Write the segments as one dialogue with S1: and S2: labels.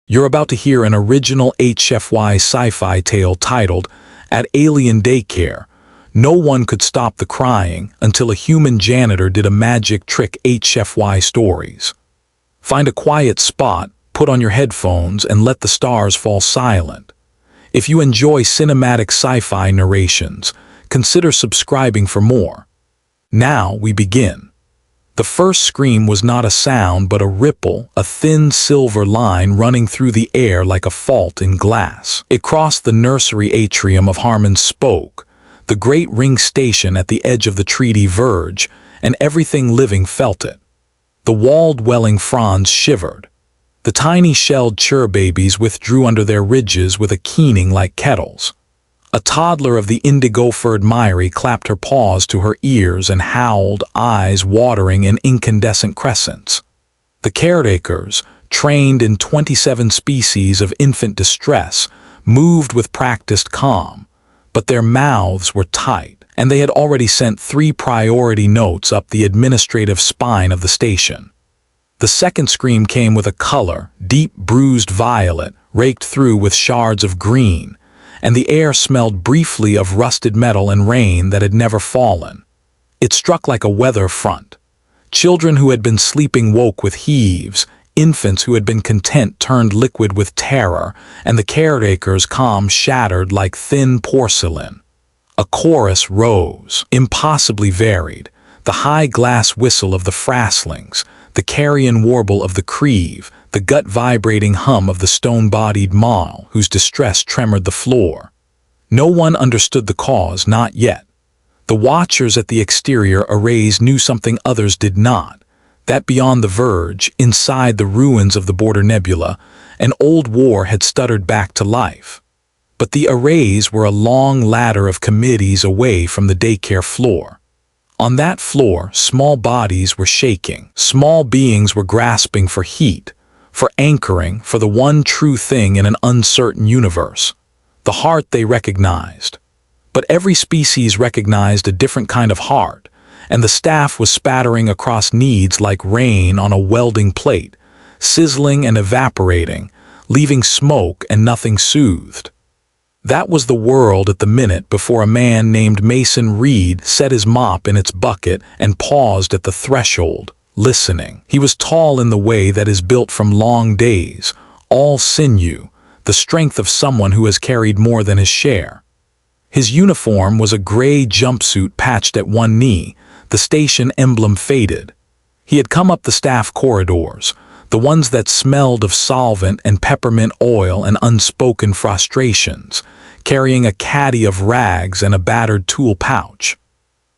S1: You're about to hear an original HFY Sci-Fi tale titled, At Alien Daycare. No one could stop the crying until a human janitor did a magic trick. HFY stories. Find a quiet spot, put on your headphones, and let the stars fall silent. If you enjoy cinematic sci-fi narrations, consider subscribing for more. Now we begin. The first scream was not a sound but a ripple, a thin silver line running through the air like a fault in glass. It crossed the nursery atrium of Harmon's Spoke, the great ring station at the edge of the treaty verge, and everything living felt it. The wall-dwelling fronds shivered. The tiny shelled chur-babies withdrew under their ridges with a keening like kettles. A toddler of the indigo-furred Myri clapped her paws to her ears and howled, eyes watering in incandescent crescents. The caretakers, trained in 27 species of infant distress, moved with practiced calm, but their mouths were tight, and they had already sent 3 priority notes up the administrative spine of the station. The second scream came with a color, deep bruised violet, raked through with shards of green, and the air smelled briefly of rusted metal and rain that had never fallen. It struck like a weather front. Children who had been sleeping woke with heaves, infants who had been content turned liquid with terror, and the caretaker's calm shattered like thin porcelain. A chorus rose, impossibly varied, the high glass whistle of the frasslings, the carrion warble of the creve, the gut-vibrating hum of the stone-bodied maul, whose distress tremored the floor. No one understood the cause, not yet. The watchers at the exterior arrays knew something others did not, that beyond the verge, inside the ruins of the Border Nebula, an old war had stuttered back to life. But the arrays were a long ladder of committees away from the daycare floor. On that floor, small bodies were shaking. Small beings were grasping for heat, for anchoring, for the one true thing in an uncertain universe. The heart they recognized. But every species recognized a different kind of heart, and the staff was spattering across needs like rain on a welding plate, sizzling and evaporating, leaving smoke and nothing soothed. That was the world at the minute before a man named Mason Reed set his mop in its bucket and paused at the threshold, listening. He was tall in the way that is built from long days, all sinew, the strength of someone who has carried more than his share. His uniform was a gray jumpsuit patched at one knee, the station emblem faded. He had come up the staff corridors, the ones that smelled of solvent and peppermint oil and unspoken frustrations, carrying a caddy of rags and a battered tool pouch.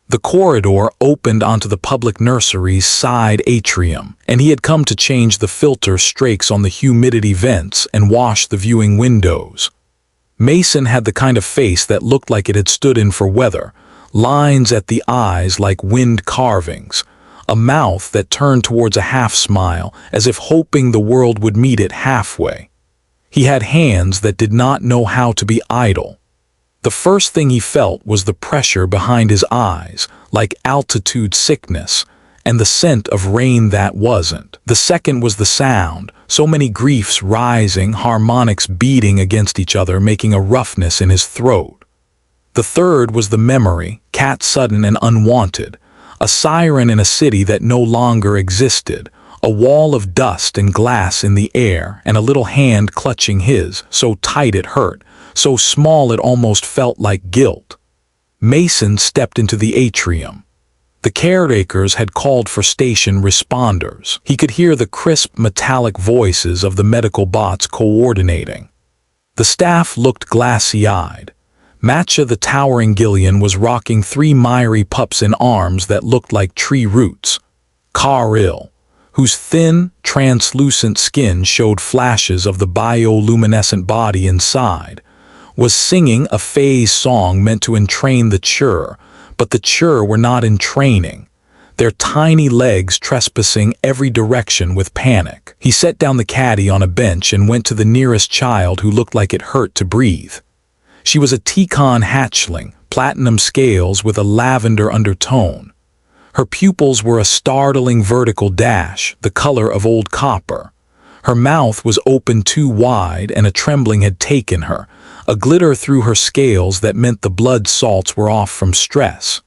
S1: The corridor opened onto the public nursery's side atrium, and he had come to change the filter strakes on the humidity vents and wash the viewing windows. Mason had the kind of face that looked like it had stood in for weather, lines at the eyes like wind carvings, a mouth that turned towards a half-smile as if hoping the world would meet it halfway. He had hands that did not know how to be idle. The first thing he felt was the pressure behind his eyes, like altitude sickness, and the scent of rain that wasn't. The second was the sound, so many griefs rising, harmonics beating against each other, making a roughness in his throat. The third was the memory, cat-sudden and unwanted, a siren in a city that no longer existed, a wall of dust and glass in the air, and a little hand clutching his, so tight it hurt, so small it almost felt like guilt. Mason stepped into the atrium. The caretakers had called for station responders. He could hear the crisp metallic voices of the medical bots coordinating. The staff looked glassy-eyed. Matcha the towering Gillian was rocking 3 Myri pups in arms that looked like tree roots. Caril, whose thin, translucent skin showed flashes of the bioluminescent body inside, was singing a phase song meant to entrain the chur, but the chur were not in training, their tiny legs trespassing every direction with panic. He set down the caddy on a bench and went to the nearest child who looked like it hurt to breathe. She was a Ticon hatchling, platinum scales with a lavender undertone. Her pupils were a startling vertical dash, the color of old copper. Her mouth was open too wide and a trembling had taken her, a glitter through her scales that meant the blood salts were off from stress.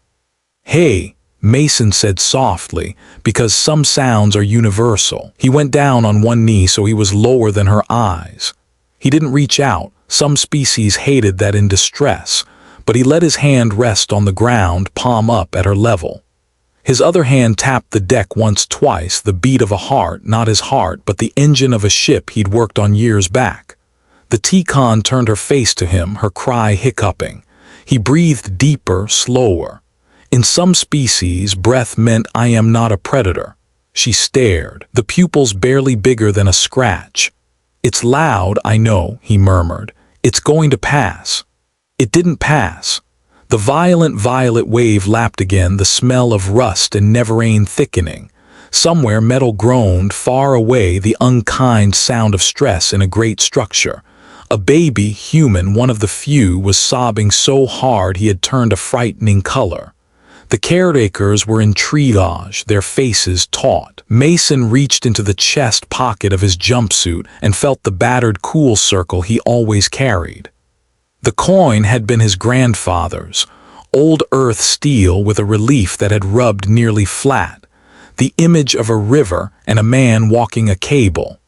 S1: "Hey," Mason said softly, because some sounds are universal. He went down on one knee so he was lower than her eyes. He didn't reach out. Some species hated that in distress, but he let his hand rest on the ground, palm up at her level. His other hand tapped the deck once, twice, the beat of a heart, not his heart, but the engine of a ship he'd worked on years back. The T-Con turned her face to him, her cry hiccuping. He breathed deeper, slower. In some species, breath meant "I am not a predator." She stared, the pupils barely bigger than a scratch. "It's loud, I know," he murmured. "It's going to pass." It didn't pass. The violent violet wave lapped again, the smell of rust and neverrain thickening. Somewhere metal groaned, far away the unkind sound of stress in a great structure. A baby, human, one of the few, was sobbing so hard he had turned a frightening color. The caretakers were in triage, their faces taut. Mason reached into the chest pocket of his jumpsuit and felt the battered cool circle he always carried. The coin had been his grandfather's, old earth steel with a relief that had rubbed nearly flat, the image of a river and a man walking a cable.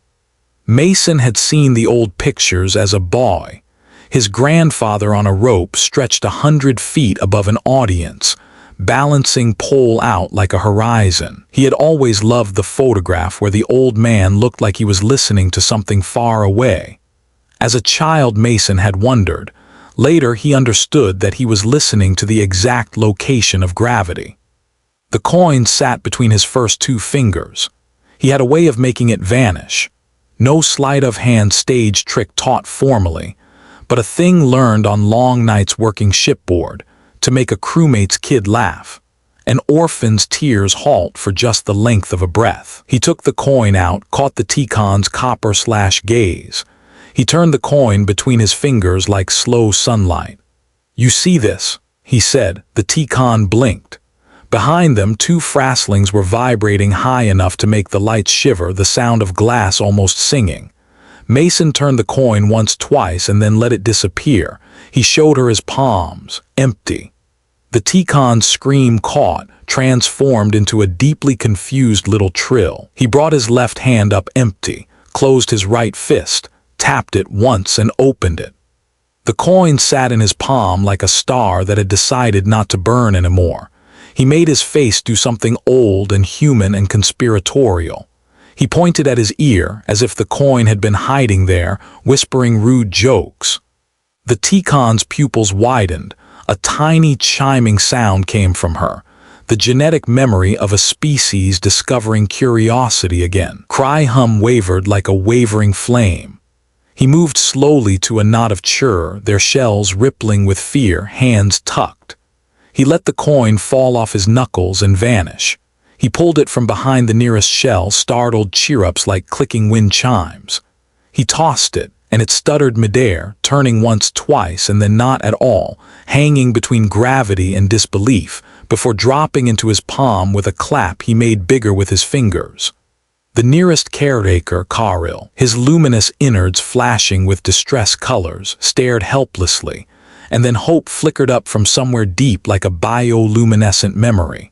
S1: Mason had seen the old pictures as a boy, his grandfather on a rope stretched 100 feet above an audience, balancing pole out like a horizon. He had always loved the photograph where the old man looked like he was listening to something far away. As a child, Mason had wondered. Later, he understood that he was listening to the exact location of gravity. The coin sat between his first two fingers. He had a way of making it vanish. No sleight-of-hand stage trick taught formally, but a thing learned on long nights working shipboard, to make a crewmate's kid laugh. An orphan's tears halt for just the length of a breath. He took the coin out, caught the T-Con's copper/gaze. He turned the coin between his fingers like slow sunlight. "You see this?" he said. The T-Con blinked. Behind them, two fraslings were vibrating high enough to make the lights shiver, the sound of glass almost singing. Mason turned the coin once, twice, and then let it disappear. He showed her his palms, empty. The T-Con's scream caught, transformed into a deeply confused little trill. He brought his left hand up empty, closed his right fist, tapped it once and opened it. The coin sat in his palm like a star that had decided not to burn anymore. He made his face do something old and human and conspiratorial. He pointed at his ear as if the coin had been hiding there, whispering rude jokes. The T-Con's pupils widened. A tiny chiming sound came from her, the genetic memory of a species discovering curiosity again. Cry-hum wavered like a wavering flame. He moved slowly to a knot of chur, their shells rippling with fear, hands tucked. He let the coin fall off his knuckles and vanish. He pulled it from behind the nearest shell, startled cheer-ups like clicking wind chimes. He tossed it, and it stuttered midair, turning once, twice, and then not at all, hanging between gravity and disbelief, before dropping into his palm with a clap he made bigger with his fingers. The nearest caretaker, Karil, his luminous innards flashing with distress colors, stared helplessly, and then hope flickered up from somewhere deep like a bioluminescent memory.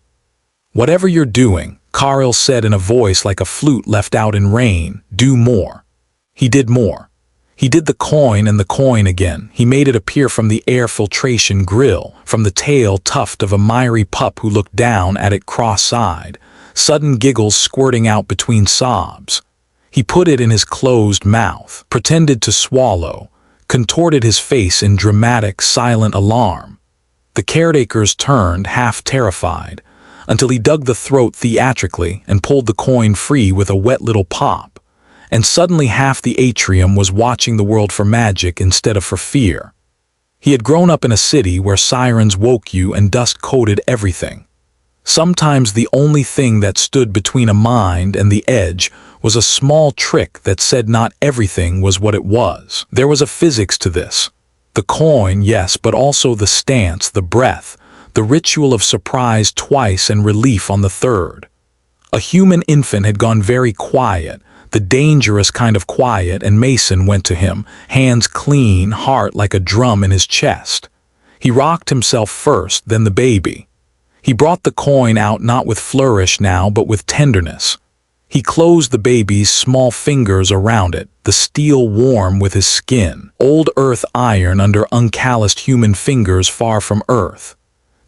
S1: "Whatever you're doing," Karil said in a voice like a flute left out in rain, "do more." He did more. He did the coin and the coin again. He made it appear from the air filtration grill, from the tail tuft of a miry pup who looked down at it cross-eyed, sudden giggles squirting out between sobs. He put it in his closed mouth, pretended to swallow, contorted his face in dramatic, silent alarm. The caretakers turned, half terrified, until he dug the throat theatrically and pulled the coin free with a wet little pop. And suddenly half the atrium was watching the world for magic instead of for fear. He had grown up in a city where sirens woke you and dust coated everything. Sometimes the only thing that stood between a mind and the edge was a small trick that said not everything was what it was. There was a physics to this. The coin, yes, but also the stance, the breath, the ritual of surprise twice and relief on the third. A human infant had gone very quiet, the dangerous kind of quiet, and Mason went to him, hands clean, heart like a drum in his chest. He rocked himself first, then the baby. He brought the coin out not with flourish now, but with tenderness. He closed the baby's small fingers around it, the steel warm with his skin, old earth iron under uncalloused human fingers far from earth.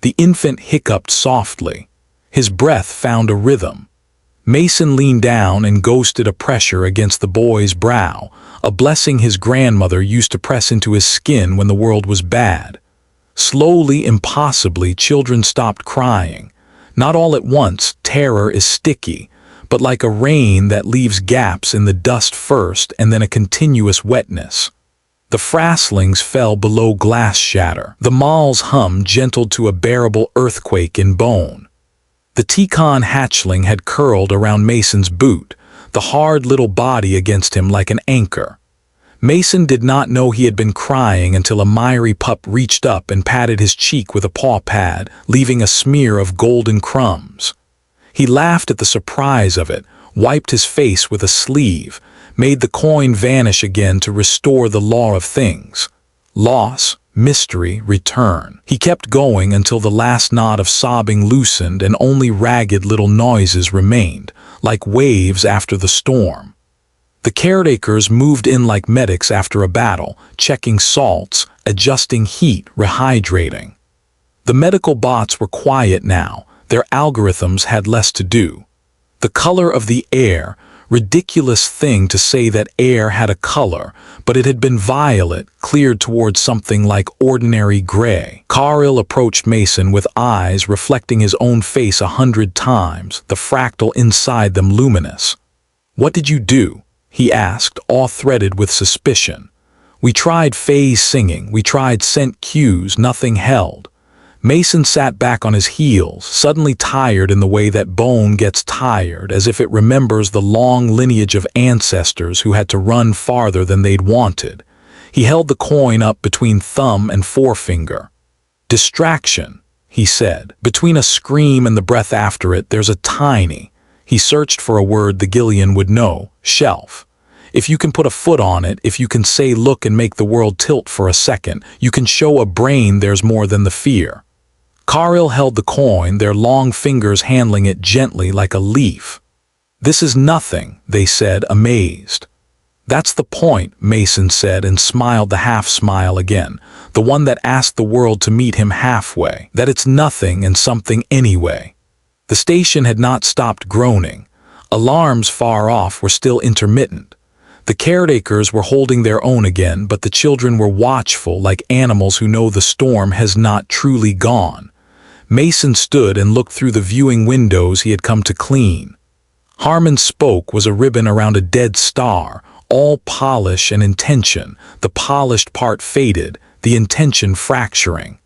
S1: The infant hiccuped softly. His breath found a rhythm. Mason leaned down and ghosted a pressure against the boy's brow, a blessing his grandmother used to press into his skin when the world was bad. Slowly, impossibly, children stopped crying. Not all at once, terror is sticky, but like a rain that leaves gaps in the dust first and then a continuous wetness. The fraslings fell below glass shatter. The mall's hum gentled to a bearable earthquake in bone. The Ticon hatchling had curled around Mason's boot, the hard little body against him like an anchor. Mason did not know he had been crying until a miry pup reached up and patted his cheek with a paw pad, leaving a smear of golden crumbs. He laughed at the surprise of it, wiped his face with a sleeve, made the coin vanish again to restore the law of things. Loss, mystery, return. He kept going until the last knot of sobbing loosened and only ragged little noises remained, like waves after the storm. The caretakers moved in like medics after a battle, checking salts, adjusting heat, rehydrating. The medical bots were quiet now. Their algorithms had less to do. The color of the air, ridiculous thing to say that air had a color, but it had been violet, cleared towards something like ordinary gray. Carl approached Mason with eyes reflecting his own face 100 times, the fractal inside them luminous. "What did you do?" he asked, awe-threaded with suspicion. "We tried phase singing, we tried scent cues, nothing held." Mason sat back on his heels, suddenly tired in the way that bone gets tired, as if it remembers the long lineage of ancestors who had to run farther than they'd wanted. He held the coin up between thumb and forefinger. "Distraction," he said. "Between a scream and the breath after it, there's a tiny—" He searched for a word the Gillian would know. "Shelf. If you can put a foot on it, if you can say look and make the world tilt for a second, you can show a brain there's more than the fear." Carl held the coin, their long fingers handling it gently like a leaf. "This is nothing," they said, amazed. "That's the point," Mason said and smiled the half-smile again, the one that asked the world to meet him halfway, that it's nothing and something anyway. The station had not stopped groaning. Alarms far off were still intermittent. The caretakers were holding their own again, but the children were watchful like animals who know the storm has not truly gone. Mason stood and looked through the viewing windows he had come to clean. Harmon's spoke was a ribbon around a dead star, all polish and intention, the polished part faded, the intention fracturing.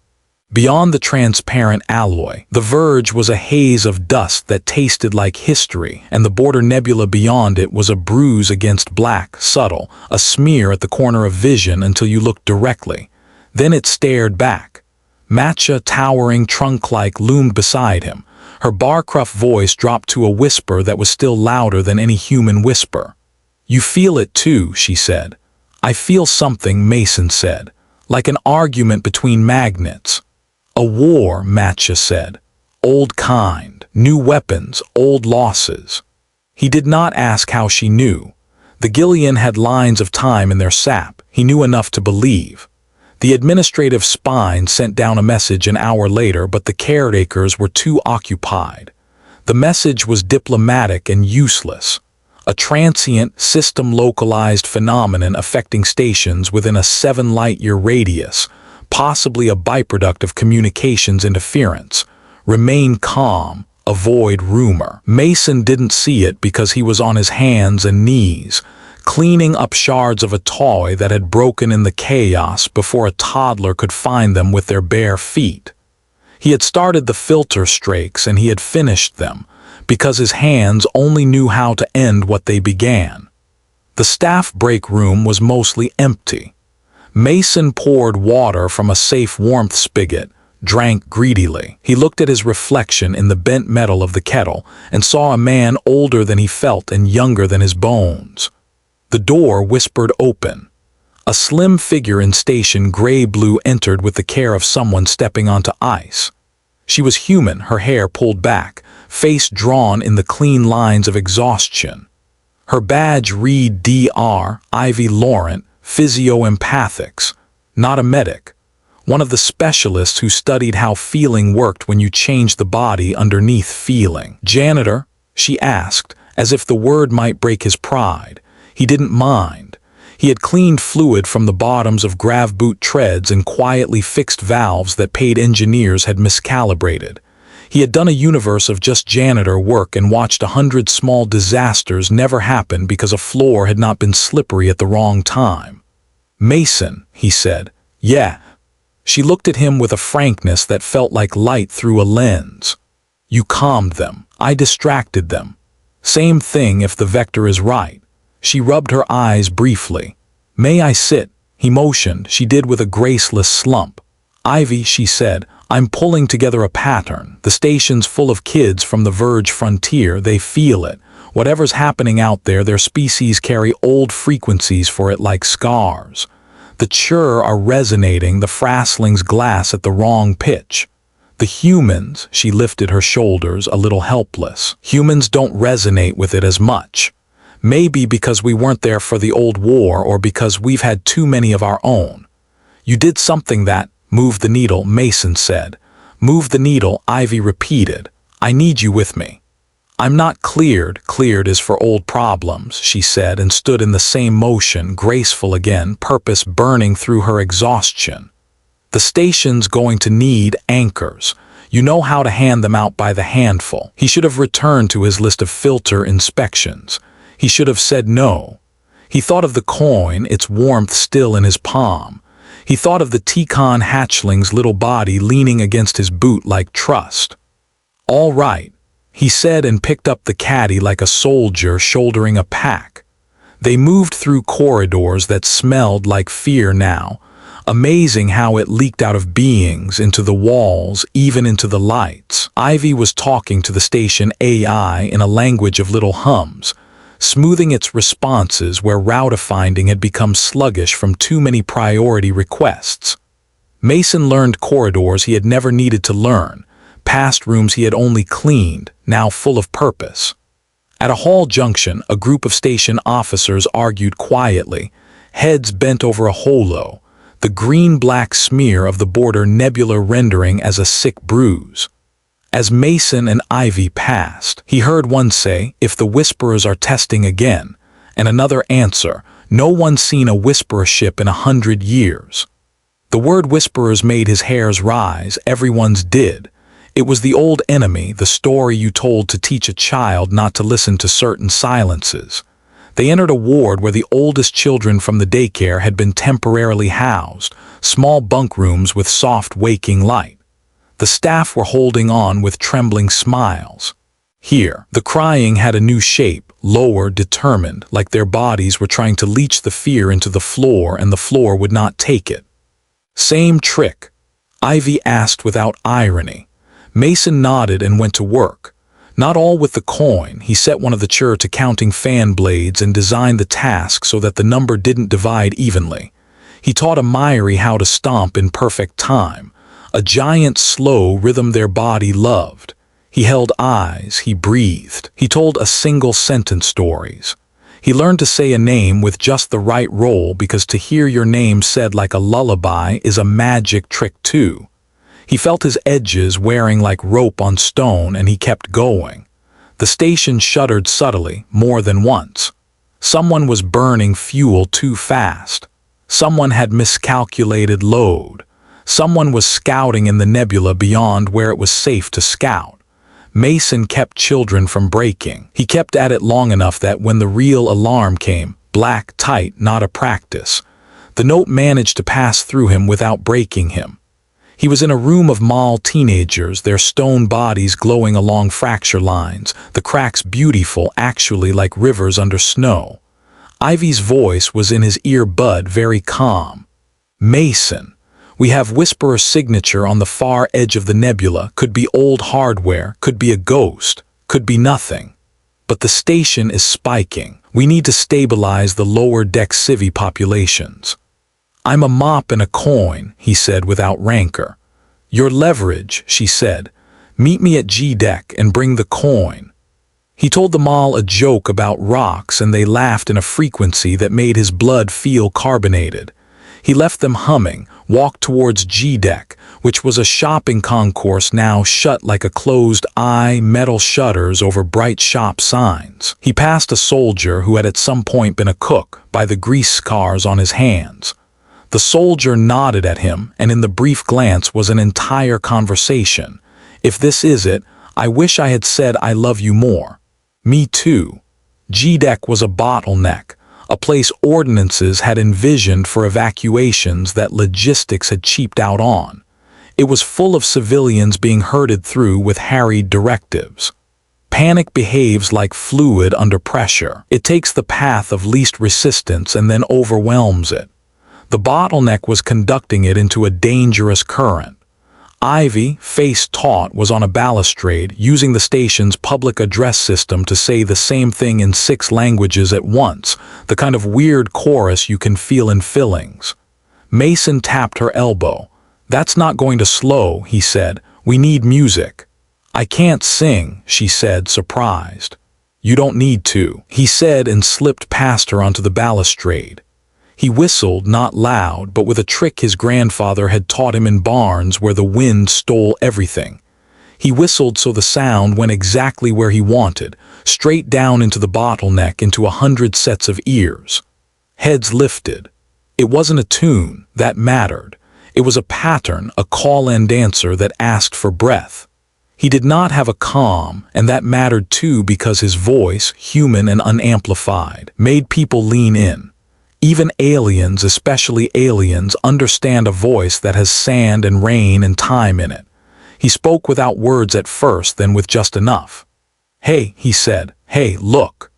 S1: Beyond the transparent alloy, the verge was a haze of dust that tasted like history, and the border nebula beyond it was a bruise against black, subtle, a smear at the corner of vision until you looked directly. Then it stared back. Matcha, towering trunk-like, loomed beside him. Her Barcroft voice dropped to a whisper that was still louder than any human whisper. "You feel it too," she said. "I feel something," Mason said. "Like an argument between magnets." "A war," Matcha said. "Old kind, new weapons, old losses." He did not ask how she knew. The Gillian had lines of time in their sap. He knew enough to believe. The administrative spine sent down a message an hour later, but the caretakers were too occupied. The message was diplomatic and useless. A transient, system-localized phenomenon affecting stations within a 7-light-year radius, possibly a byproduct of communications interference. Remain calm, avoid rumor. Mason didn't see it because he was on his hands and knees, cleaning up shards of a toy that had broken in the chaos before a toddler could find them with their bare feet. He had started the filter strakes and he had finished them, because his hands only knew how to end what they began. The staff break room was mostly empty. Mason poured water from a safe warmth spigot, drank greedily. He looked at his reflection in the bent metal of the kettle and saw a man older than he felt and younger than his bones. The door whispered open. A slim figure in station gray-blue entered with the care of someone stepping onto ice. She was human, her hair pulled back, face drawn in the clean lines of exhaustion. Her badge read Dr. Ivy Laurent, Physio-Empathics, not a medic. One of the specialists who studied how feeling worked when you changed the body underneath feeling. "Janitor?" she asked, as if the word might break his pride. He didn't mind. He had cleaned fluid from the bottoms of grav-boot treads and quietly fixed valves that paid engineers had miscalibrated. He had done a universe of just janitor work and watched 100 small disasters never happen because a floor had not been slippery at the wrong time. "Mason," he said. "Yeah." She looked at him with a frankness that felt like light through a lens. "You calmed them. I distracted them. Same thing if the vector is right." She rubbed her eyes briefly. "May I sit?" He motioned. She did with a graceless slump. "Ivy," she said, "I'm pulling together a pattern. The station's full of kids from the verge frontier. They feel it. Whatever's happening out there, their species carry old frequencies for it like scars. The chur are resonating the frasling's glass at the wrong pitch. The humans," she lifted her shoulders a little helpless, "humans don't resonate with it as much. Maybe because we weren't there for the old war or because we've had too many of our own." "You did something that moved the needle," Mason said. "Move the needle," Ivy repeated. "I need you with me." "I'm not cleared." "Cleared is for old problems," she said, and stood in the same motion, graceful again, purpose burning through her exhaustion. "The station's going to need anchors. You know how to hand them out by the handful." He should have returned to his list of filter inspections. He should have said no. He thought of the coin, its warmth still in his palm. He thought of the Ticon hatchling's little body leaning against his boot like trust. "All right," he said, and picked up the caddy like a soldier shouldering a pack. They moved through corridors that smelled like fear now. Amazing how it leaked out of beings, into the walls, even into the lights. Ivy was talking to the station AI in a language of little hums, smoothing its responses where router-finding had become sluggish from too many priority requests. Mason learned corridors he had never needed to learn, past rooms he had only cleaned, now full of purpose. At a hall junction, a group of station officers argued quietly, heads bent over a holo, the green-black smear of the border nebula rendering as a sick bruise. As Mason and Ivy passed, he heard one say, "If the Whisperers are testing again," and another answer, "No one's seen a Whisperer ship in 100 years." The word Whisperers made his hairs rise, everyone's did. It was the old enemy, the story you told to teach a child not to listen to certain silences. They entered a ward where the oldest children from the daycare had been temporarily housed, small bunk rooms with soft waking light. The staff were holding on with trembling smiles. Here, the crying had a new shape, lower, determined, like their bodies were trying to leach the fear into the floor and the floor would not take it. "Same trick?" Ivy asked without irony. Mason nodded and went to work. Not all with the coin. He set one of the chur to counting fan blades and designed the task so that the number didn't divide evenly. He taught a Myri how to stomp in perfect time, a giant slow rhythm their body loved. He held eyes, he breathed. He told a single sentence stories. He learned to say a name with just the right roll because to hear your name said like a lullaby is a magic trick too. He felt his edges wearing like rope on stone and he kept going. The station shuddered subtly, more than once. Someone was burning fuel too fast. Someone had miscalculated load. Someone was scouting in the nebula beyond where it was safe to scout. Mason kept children from breaking. He kept at it long enough that when the real alarm came, black, tight, not a practice, the note managed to pass through him without breaking him. He was in a room of Mal teenagers, their stone bodies glowing along fracture lines, the cracks beautiful, actually like rivers under snow. Ivy's voice was in his earbud, very calm. "Mason, We have Whisperer's signature on the far edge of the nebula, could be old hardware, could be a ghost, could be nothing. But the station is spiking. We need to stabilize the lower deck civi populations. I'm a mop and a coin, he said without rancor. Your leverage, she said. Meet me at G-deck and bring the coin. He told them all a joke about rocks and they laughed in a frequency that made his blood feel carbonated. He left them humming, walked towards G-deck, which was a shopping concourse now shut like a closed eye, metal shutters over bright shop signs. He passed a soldier who had at some point been a cook by the grease scars on his hands. The soldier nodded at him, and in the brief glance was an entire conversation. If this is it, I wish I had said I love you more. Me too. G-deck was a bottleneck, a place ordinances had envisioned for evacuations that logistics had cheaped out on. It was full of civilians being herded through with harried directives. Panic behaves like fluid under pressure. It takes the path of least resistance and then overwhelms it. The bottleneck was conducting it into a dangerous current. Ivy, face taut, was on a balustrade, using the station's public address system to say the same thing in 6 languages at once, the kind of weird chorus you can feel in fillings. Mason tapped her elbow. That's not going to slow, he said. We need music. I can't sing, she said, surprised. You don't need to, he said and slipped past her onto the balustrade. He whistled, not loud, but with a trick his grandfather had taught him in barns where the wind stole everything. He whistled so the sound went exactly where he wanted, straight down into the bottleneck into 100 sets of ears. Heads lifted. It wasn't a tune that mattered. It was a pattern, a call and answer that asked for breath. He did not have a calm, and that mattered too because his voice, human and unamplified, made people lean in. Even aliens, especially aliens, understand a voice that has sand and rain and time in it. He spoke without words at first, then with just enough. Hey, he said, hey, look.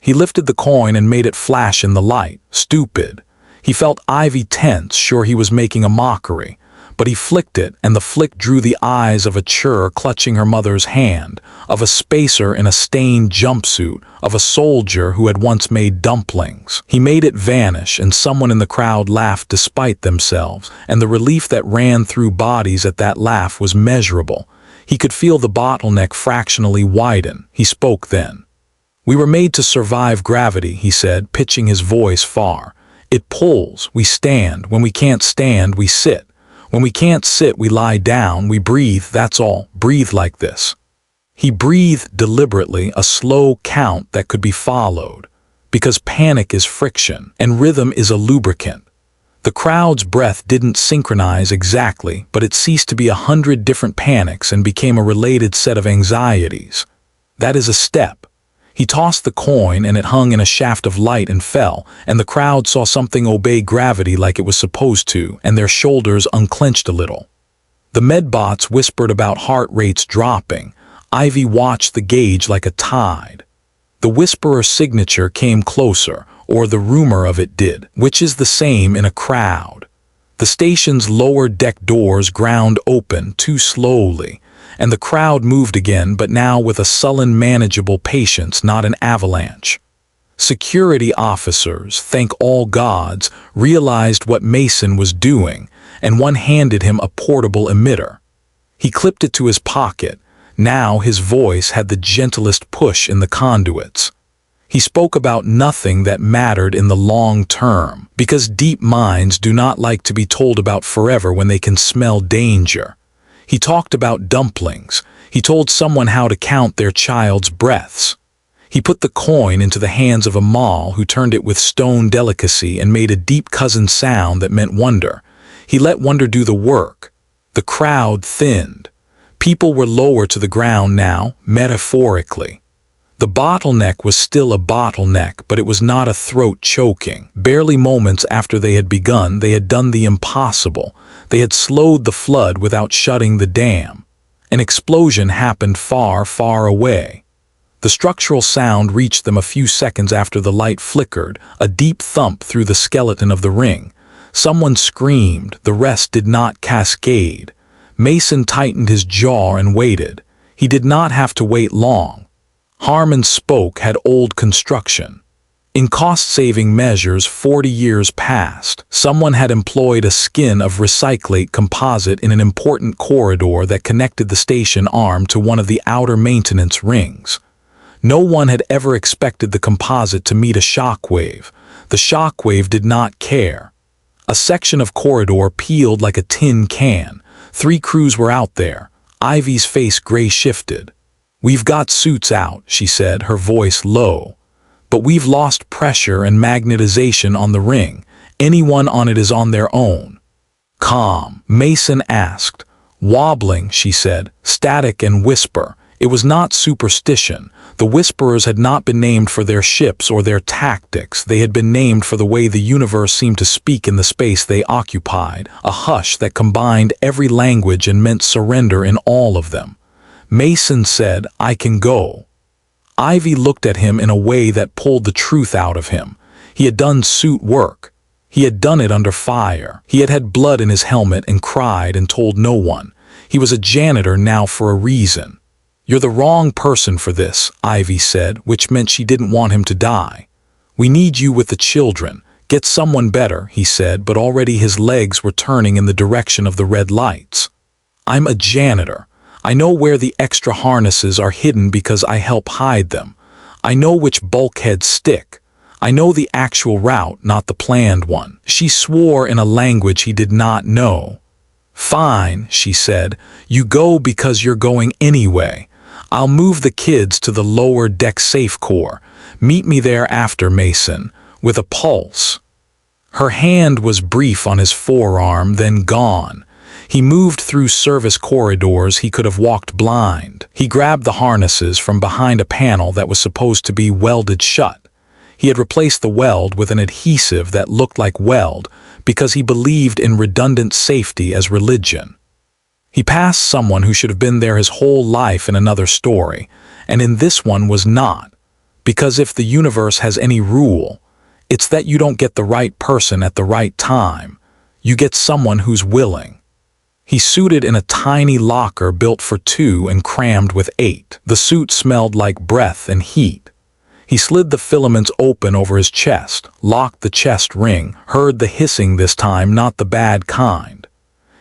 S1: He lifted the coin and made it flash in the light. Stupid. He felt Ivy tense, sure he was making a mockery. But he flicked it, and the flick drew the eyes of a chur clutching her mother's hand, of a spacer in a stained jumpsuit, of a soldier who had once made dumplings. He made it vanish, and someone in the crowd laughed despite themselves, and the relief that ran through bodies at that laugh was measurable. He could feel the bottleneck fractionally widen. He spoke then. We were made to survive gravity, he said, pitching his voice far. It pulls, we stand. When we can't stand, we sit. When we can't sit, we lie down, we breathe, that's all. Breathe like this. He breathed deliberately, a slow count that could be followed, because panic is friction, and rhythm is a lubricant. The crowd's breath didn't synchronize exactly, but it ceased to be 100 different panics and became a related set of anxieties. That is a step. He tossed the coin and it hung in a shaft of light and fell, and the crowd saw something obey gravity like it was supposed to, and their shoulders unclenched a little. The medbots whispered about heart rates dropping. Ivy watched the gauge like a tide. The Whisperer's signature came closer, or the rumor of it did, which is the same in a crowd. The station's lower deck doors ground open too slowly, and the crowd moved again, but now with a sullen, manageable patience, not an avalanche. Security officers, thank all gods, realized what Mason was doing, and one handed him a portable emitter. He clipped it to his pocket. Now his voice had the gentlest push in the conduits. He spoke about nothing that mattered in the long term, because deep minds do not like to be told about forever when they can smell danger. He talked about dumplings. He told someone how to count their child's breaths. He put the coin into the hands of a Mall who turned it with stone delicacy and made a deep cousin sound that meant wonder. He let wonder do the work. The crowd thinned. People were lower to the ground now, metaphorically. The bottleneck was still a bottleneck, but it was not a throat choking. Barely moments after they had begun, they had done the impossible. They had slowed the flood without shutting the dam. An explosion happened far, far away. The structural sound reached them a few seconds after the light flickered, a deep thump through the skeleton of the ring. Someone screamed, the rest did not cascade. Mason tightened his jaw and waited. He did not have to wait long. Harmon's spoke had old construction. In cost-saving measures 40 years past, someone had employed a skin of recyclate composite in an important corridor that connected the station arm to one of the outer maintenance rings. No one had ever expected the composite to meet a shockwave. The shockwave did not care. A section of corridor peeled like a tin can. 3 crews were out there. Ivy's face gray shifted. "We've got suits out," she said, her voice low. "But we've lost pressure and magnetization on the ring. Anyone on it is on their own." "Calm," Mason asked. "Wobbling," she said, "static and whisper." It was not superstition. The Whisperers had not been named for their ships or their tactics. They had been named for the way the universe seemed to speak in the space they occupied, a hush that combined every language and meant surrender in all of them. Mason said, "I can go." Ivy looked at him in a way that pulled the truth out of him. He had done suit work. He had done it under fire. He had had blood in his helmet and cried and told no one. He was a janitor now for a reason. "You're the wrong person for this," Ivy said, which meant she didn't want him to die. "We need you with the children. Get someone better," he said, but already his legs were turning in the direction of the red lights. "I'm a janitor. I know where the extra harnesses are hidden because I help hide them. I know which bulkheads stick. I know the actual route, not the planned one." She swore in a language he did not know. "Fine," she said. "You go because you're going anyway. I'll move the kids to the lower deck safe core. Meet me there after, Mason, with a pulse." Her hand was brief on his forearm, then gone. He moved through service corridors he could have walked blind. He grabbed the harnesses from behind a panel that was supposed to be welded shut. He had replaced the weld with an adhesive that looked like weld because he believed in redundant safety as religion. He passed someone who should have been there his whole life in another story, and in this one was not. Because if the universe has any rule, it's that you don't get the right person at the right time. You get someone who's willing. He suited in a tiny locker built for 2 and crammed with 8. The suit smelled like breath and heat. He slid the filaments open over his chest, locked the chest ring, heard the hissing this time, not the bad kind.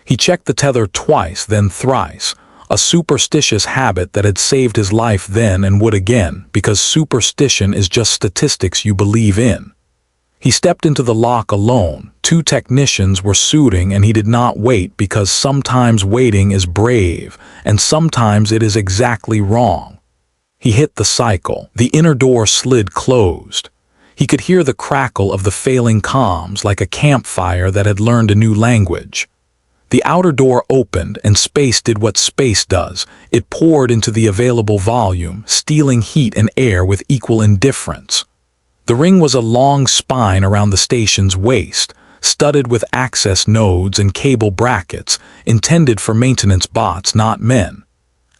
S1: He checked the tether twice, then thrice, a superstitious habit that had saved his life then and would again, because superstition is just statistics you believe in. He stepped into the lock alone. 2 technicians were suiting, and he did not wait because sometimes waiting is brave, and sometimes it is exactly wrong. He hit the cycle. The inner door slid closed. He could hear the crackle of the failing comms like a campfire that had learned a new language. The outer door opened, and space did what space does. It poured into the available volume, stealing heat and air with equal indifference. The ring was a long spine around the station's waist, studded with access nodes and cable brackets, intended for maintenance bots, not men.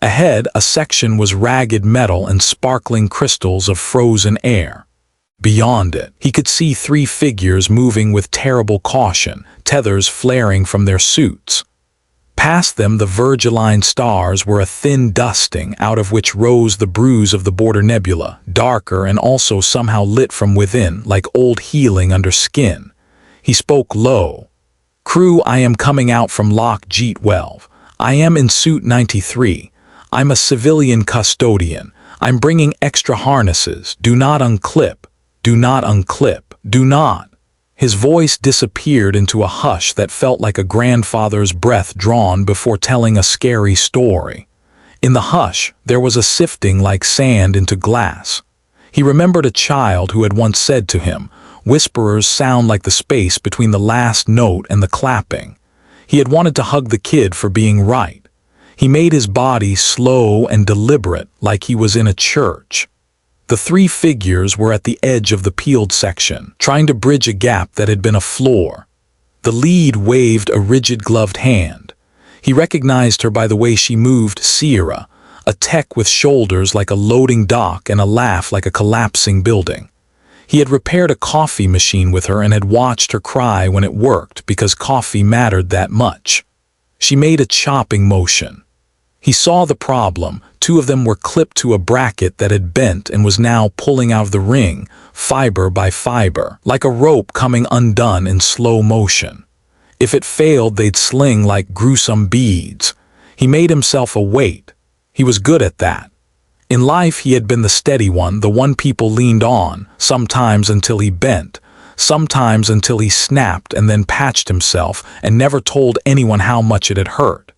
S1: Ahead, a section was ragged metal and sparkling crystals of frozen air. Beyond it, he could see 3 figures moving with terrible caution, tethers flaring from their suits. Past them, the Virgiline stars were a thin dusting, out of which rose the bruise of the border nebula, darker and also somehow lit from within, like old healing under skin. He spoke low. "Crew, I am coming out from Lock G12. I am in suit 93. I'm a civilian custodian. I'm bringing extra harnesses. Do not unclip. Do not unclip. Do not." His voice disappeared into a hush that felt like a grandfather's breath drawn before telling a scary story. In the hush, there was a sifting like sand into glass. He remembered a child who had once said to him, "Whisperers sound like the space between the last note and the clapping." He had wanted to hug the kid for being right. He made his body slow and deliberate, like he was in a church. The 3 figures were at the edge of the peeled section, trying to bridge a gap that had been a floor. The lead waved a rigid gloved hand. He recognized her by the way she moved, Sierra, a tech with shoulders like a loading dock and a laugh like a collapsing building. He had repaired a coffee machine with her and had watched her cry when it worked because coffee mattered that much. She made a chopping motion. He saw the problem. 2 of them were clipped to a bracket that had bent and was now pulling out of the ring, fiber by fiber, like a rope coming undone in slow motion. If it failed, they'd sling like gruesome beads. He made himself a weight. He was good at that. In life, he had been the steady one, the one people leaned on, sometimes until he bent, sometimes until he snapped and then patched himself and never told anyone how much it had hurt.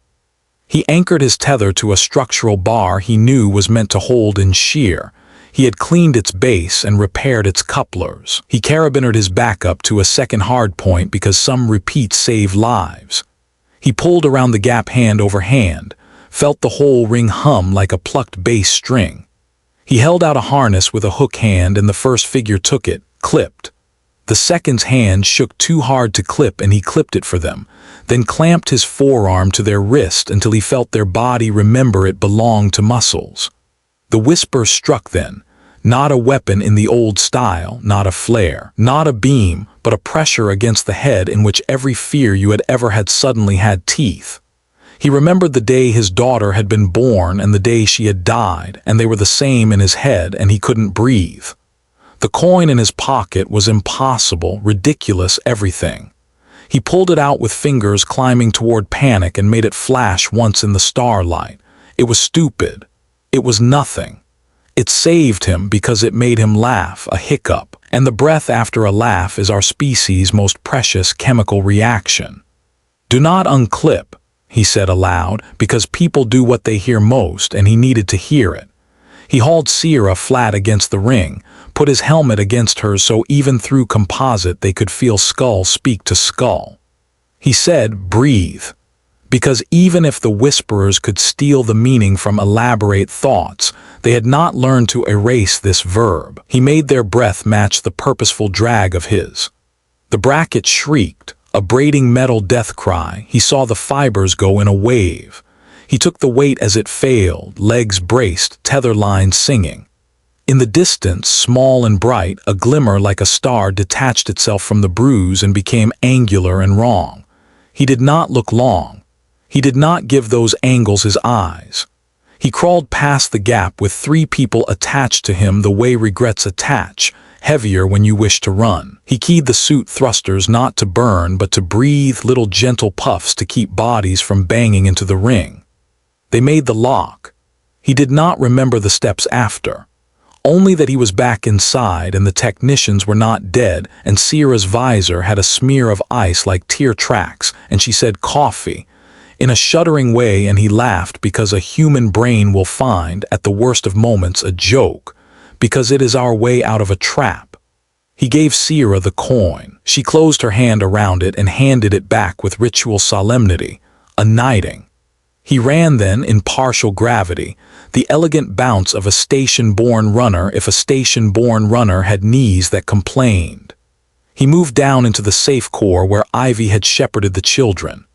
S1: He anchored his tether to a structural bar he knew was meant to hold in shear. He had cleaned its base and repaired its couplers. He carabinered his backup to a second hardpoint because some repeats save lives. He pulled around the gap hand over hand, felt the whole ring hum like a plucked bass string. He held out a harness with a hook hand and the first figure took it, clipped. The second's hand shook too hard to clip and he clipped it for them, then clamped his forearm to their wrist until he felt their body remember it belonged to muscles. The whisper struck then, not a weapon in the old style, not a flare, not a beam, but a pressure against the head in which every fear you had ever had suddenly had teeth. He remembered the day his daughter had been born and the day she had died, and they were the same in his head and he couldn't breathe. The coin in his pocket was impossible, ridiculous, everything. He pulled it out with fingers climbing toward panic and made it flash once in the starlight. It was stupid. It was nothing. It saved him because it made him laugh, a hiccup, and the breath after a laugh is our species' most precious chemical reaction. "Do not unclip," he said aloud, because people do what they hear most and he needed to hear it. He hauled Sierra flat against the ring, put his helmet against hers so even through composite they could feel skull speak to skull. He said, "Breathe," because even if the whisperers could steal the meaning from elaborate thoughts, they had not learned to erase this verb. He made their breath match the purposeful drag of his. The bracket shrieked, a braiding metal death cry. He saw the fibers go in a wave. He took the weight as it failed, legs braced, tether lines singing. In the distance, small and bright, a glimmer like a star detached itself from the bruise and became angular and wrong. He did not look long. He did not give those angles his eyes. He crawled past the gap with 3 people attached to him the way regrets attach, heavier when you wish to run. He keyed the suit thrusters not to burn but to breathe, little gentle puffs to keep bodies from banging into the ring. They made the lock. He did not remember the steps after. Only that he was back inside and the technicians were not dead and Sierra's visor had a smear of ice like tear tracks and she said coffee in a shuddering way and he laughed because a human brain will find, at the worst of moments, a joke, because it is our way out of a trap. He gave Sierra the coin. She closed her hand around it and handed it back with ritual solemnity, a knighting. He ran then in partial gravity, the elegant bounce of a station-born runner if a station-born runner had knees that complained. He moved down into the safe core where Ivy had shepherded the children.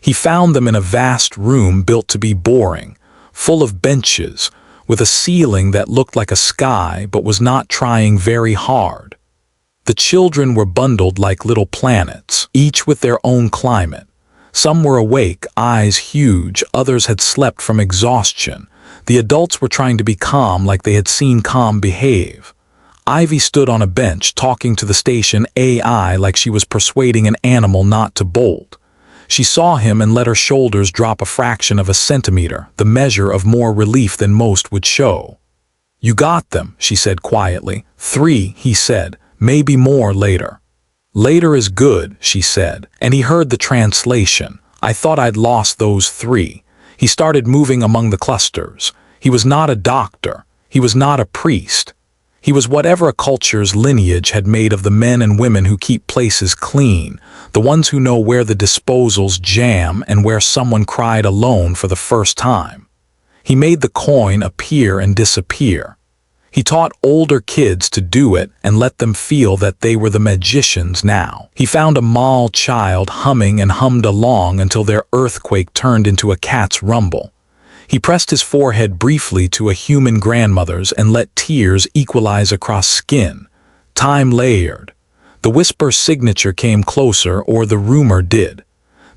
S1: He found them in a vast room built to be boring, full of benches, with a ceiling that looked like a sky but was not trying very hard. The children were bundled like little planets, each with their own climate. Some were awake, eyes huge, others had slept from exhaustion. The adults were trying to be calm like they had seen calm behave. Ivy stood on a bench talking to the station AI like she was persuading an animal not to bolt. She saw him and let her shoulders drop a fraction of a centimeter, the measure of more relief than most would show. "You got them," she said quietly. "3, he said, "maybe more later." "Later is good," she said, and he heard the translation. "I thought I'd lost those 3. He started moving among the clusters. He was not a doctor. He was not a priest. He was whatever a culture's lineage had made of the men and women who keep places clean, the ones who know where the disposals jam and where someone cried alone for the first time. He made the coin appear and disappear. He taught older kids to do it and let them feel that they were the magicians now. He found a mall child humming and hummed along until their earthquake turned into a cat's rumble. He pressed his forehead briefly to a human grandmother's and let tears equalize across skin, Time layered. The whisper's signature came closer, or the rumor did.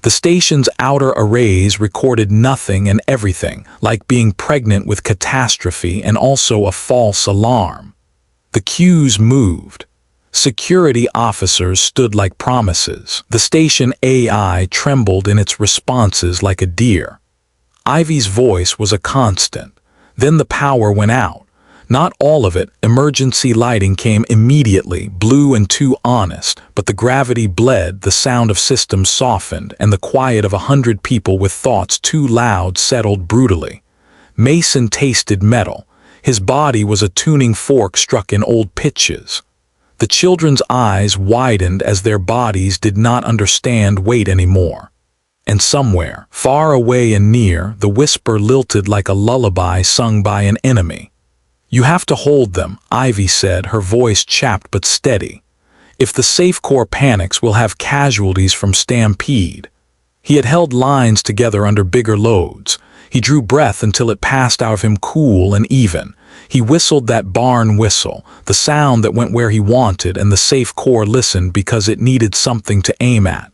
S1: The station's outer arrays recorded nothing and everything, like being pregnant with catastrophe and also a false alarm. The cues moved. Security officers stood like promises. The station AI trembled in its responses like a deer. Ivy's voice was a constant. Then the power went out. Not all of it. Emergency lighting came immediately, blue and too honest, but the gravity bled, the sound of systems softened, and the quiet of 100 people with thoughts too loud settled brutally. Mason tasted metal. His body was a tuning fork struck in old pitches. The children's eyes widened as their bodies did not understand weight anymore. And somewhere, far away and near, the whisper lilted like a lullaby sung by an enemy. "You have to hold them," Ivy said, her voice chapped but steady. "If the safe core panics, we'll have casualties from stampede." He had held lines together under bigger loads. He drew breath until it passed out of him cool and even. He whistled that barn whistle, the sound that went where he wanted, and the safe core listened because it needed something to aim at.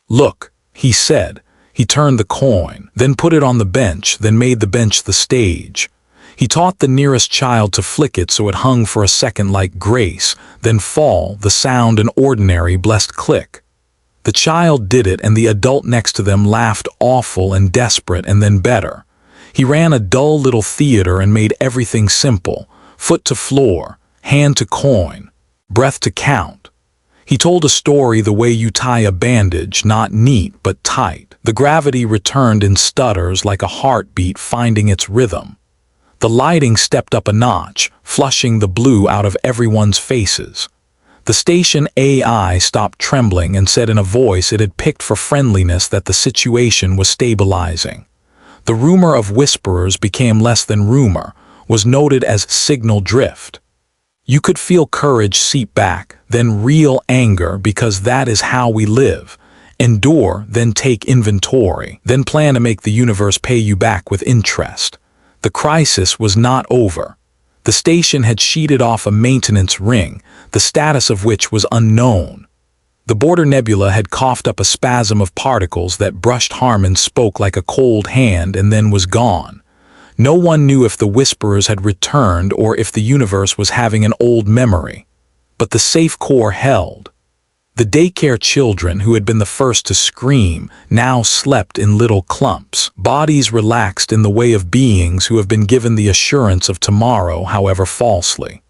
S1: "Look," he said. He turned the coin, then put it on the bench, then made the bench the stage. He taught the nearest child to flick it so it hung for a second like grace, then fall, the sound an ordinary blessed click. The child did it, and the adult next to them laughed, awful and desperate and then better. He ran a dull little theater and made everything simple: foot to floor, hand to coin, breath to count. He told a story the way you tie a bandage, not neat but tight. The gravity returned in stutters like a heartbeat finding its rhythm. The lighting stepped up a notch, flushing the blue out of everyone's faces. The station AI stopped trembling and said in a voice it had picked for friendliness that the situation was stabilizing. The rumor of whisperers became less than rumor, was noted as signal drift. You could feel courage seep back, then real anger, because that is how we live. Endure, then take inventory, then plan to make the universe pay you back with interest. The crisis was not over. The station had sheeted off a maintenance ring, the status of which was unknown. The border nebula had coughed up a spasm of particles that brushed Harmon's spoke like a cold hand and then was gone. No one knew if the whisperers had returned or if the universe was having an old memory. But the safe core held. The daycare children, who had been the first to scream, now slept in little clumps, bodies relaxed in the way of beings who have been given the assurance of tomorrow, however falsely.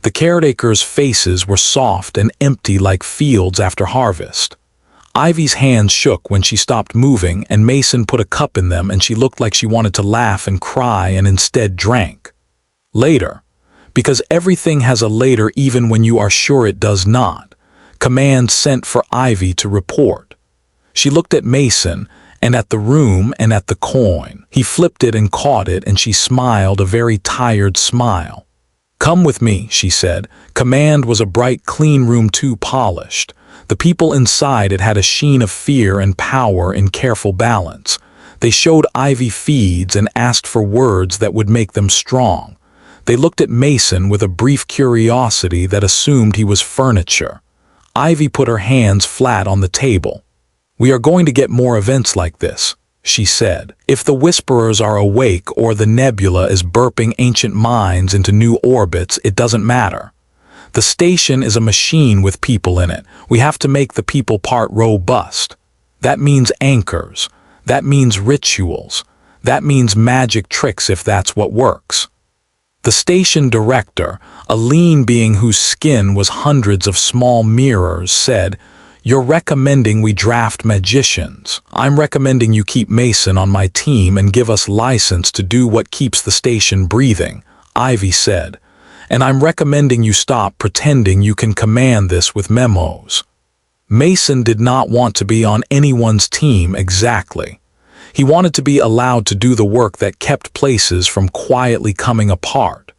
S1: The caretakers' faces were soft and empty like fields after harvest. Ivy's hands shook when she stopped moving, and Mason put a cup in them, and she looked like she wanted to laugh and cry and instead drank. Later, because everything has a later even when you are sure it does not. Command sent for Ivy to report. She looked at Mason, and at the room, and at the coin. He flipped it and caught it, and she smiled a very tired smile. "Come with me," she said. Command was a bright, clean room, too polished. The people inside it had a sheen of fear and power in careful balance. They showed Ivy feeds and asked for words that would make them strong. They looked at Mason with a brief curiosity that assumed he was furniture. Ivy put her hands flat on the table. "We are going to get more events like this," she said. "If the whisperers are awake or the nebula is burping ancient minds into new orbits, it doesn't matter. The station is a machine with people in it. We have to make the people part robust. That means anchors. That means rituals. That means magic tricks if that's what works." The station director, a lean being whose skin was hundreds of small mirrors, said, "You're recommending we draft magicians. I'm recommending you keep Mason on my team and give us license to do what keeps the station breathing," Ivy said. "And I'm recommending you stop pretending you can command this with memos." Mason did not want to be on anyone's team exactly. He wanted to be allowed to do the work that kept places from quietly coming apart.